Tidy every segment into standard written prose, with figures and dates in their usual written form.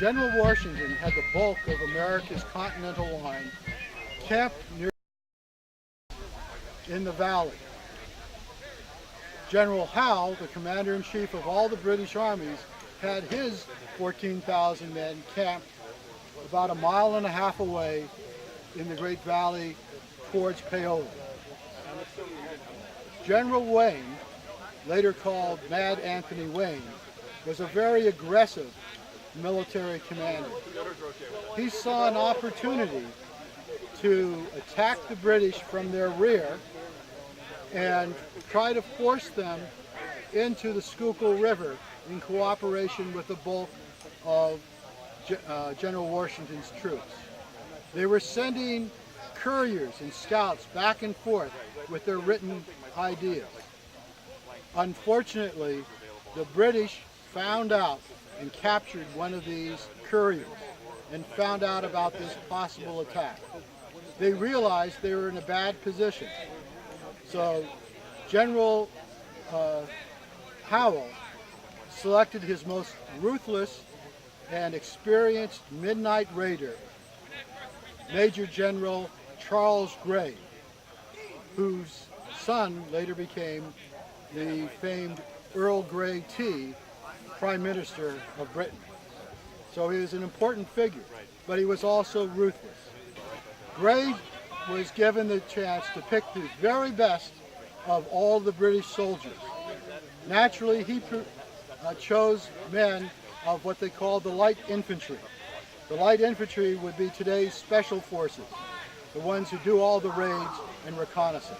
General Washington had the bulk of America's continental line camped near in the valley. General Howe, the commander-in-chief of all the British armies, had his 14,000 men camped about a mile and a half away in the Great Valley towards Paoli. General Wayne, later called Mad Anthony Wayne, was a very aggressive military commander. He saw an opportunity to attack the British from their rear and try to force them into the Schuylkill River in cooperation with the bulk of General Washington's troops. They were sending couriers and scouts back and forth with their written ideas. Unfortunately, the British found out and captured one of these couriers and found out about this possible attack. They realized they were in a bad position. So General Howell selected his most ruthless and experienced midnight raider, Major General Charles Grey, whose son later became the famed Earl Grey T, Prime Minister of Britain. So he was an important figure, but he was also ruthless. Grey was given the chance to pick the very best of all the British soldiers. Naturally, he chose men of what they called the light infantry. The light infantry would be today's special forces, the ones who do all the raids and reconnaissance.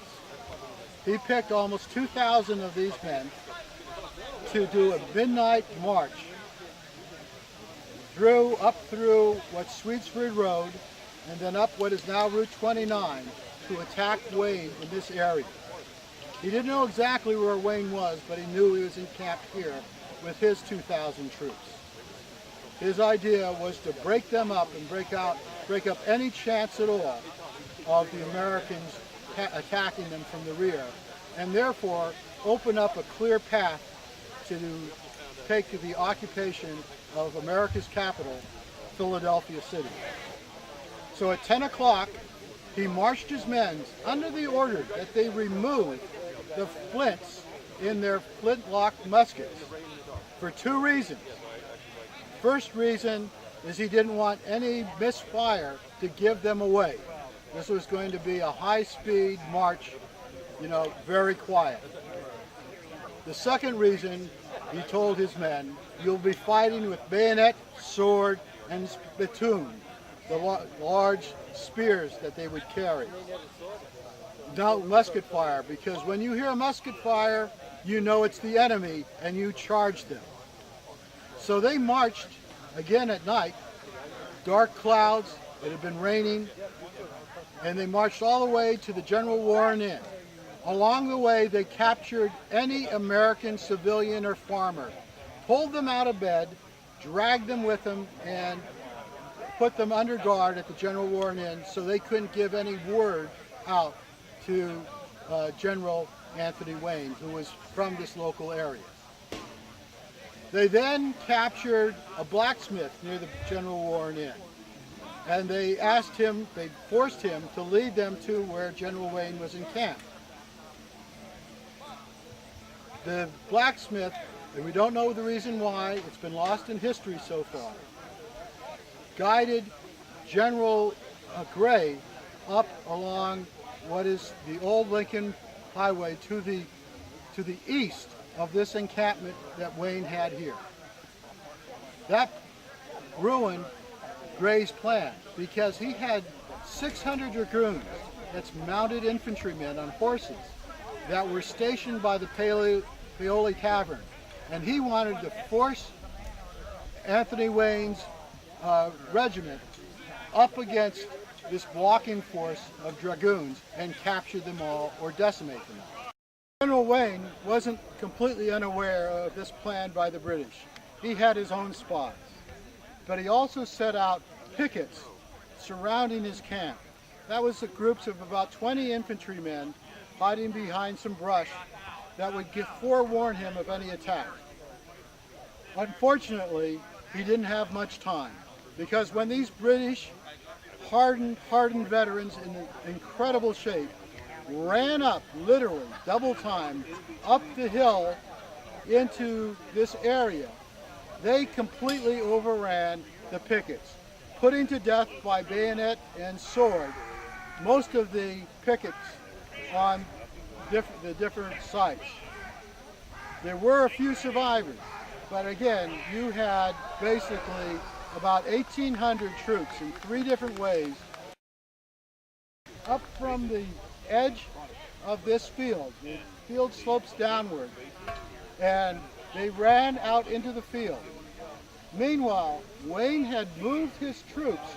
He picked almost 2,000 of these men to do a midnight march up through what's Sweetsford Road and then up what is now Route 29 to attack Wayne in this area. He didn't know exactly where Wayne was, but he knew he was encamped here with his 2,000 troops. His idea was to break them up and break up any chance at all of the Americans attacking them from the rear, and therefore open up a clear path to take the occupation of America's capital, Philadelphia City. So at 10 o'clock, he marched his men under the order that they remove the flints in their flintlock muskets for two reasons. First reason is he didn't want any misfire to give them away. This was going to be a high-speed march, very quiet. The second reason, he told his men, you'll be fighting with bayonet, sword, and spittoon, the large spears that they would carry. No musket fire, because when you hear musket fire, you know it's the enemy and you charge them. So they marched again at night, dark clouds, it had been raining, and they marched all the way to the General Warren Inn. Along the way, they captured any American civilian or farmer, pulled them out of bed, dragged them with them, and put them under guard at the General Warren Inn so they couldn't give any word out to General Anthony Wayne, who was from this local area. They then captured a blacksmith near the General Warren Inn, and they forced him to lead them to where General Wayne was encamped. The blacksmith, and we don't know the reason why, it's been lost in history so far, guided General Grey up along what is the old Lincoln Highway to the east of this encampment that Wayne had here. That ruined Grey's plan because he had 600 dragoons, that's mounted infantrymen on horses, that were stationed by the Paoli Tavern, and he wanted to force Anthony Wayne's regiment up against this blocking force of dragoons and capture them all or decimate them all. General Wayne wasn't completely unaware of this plan by the British. He had his own spies, but he also set out pickets surrounding his camp. That was the groups of about 20 infantrymen hiding behind some brush that would forewarn him of any attack. Unfortunately, he didn't have much time, because when these British hardened veterans in incredible shape ran up, literally double time, up the hill into this area, they completely overran the pickets, putting to death by bayonet and sword most of the pickets on the different sites. There were a few survivors, but again, you had basically about 1,800 troops in 3 different ways up from the edge of this field. The field slopes downward, and they ran out into the field. Meanwhile, Wayne had moved his troops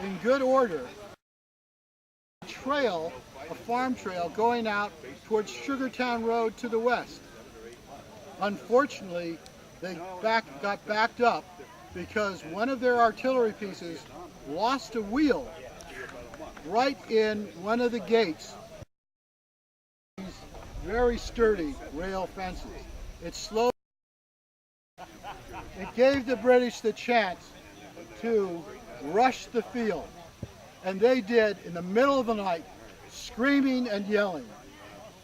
in good order. A farm trail going out towards Sugartown Road to the west. Unfortunately, they got backed up because one of their artillery pieces lost a wheel right in one of the gates. These very sturdy rail fences. It slowed. It gave the British the chance to rush the field, and they did in the middle of the night, screaming and yelling.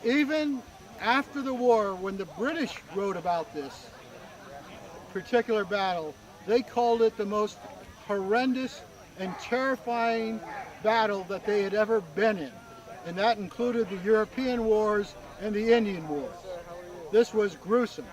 Even after the war, when the British wrote about this particular battle, they called it the most horrendous and terrifying battle that they had ever been in, and that included the European wars and the Indian Wars. This was gruesome.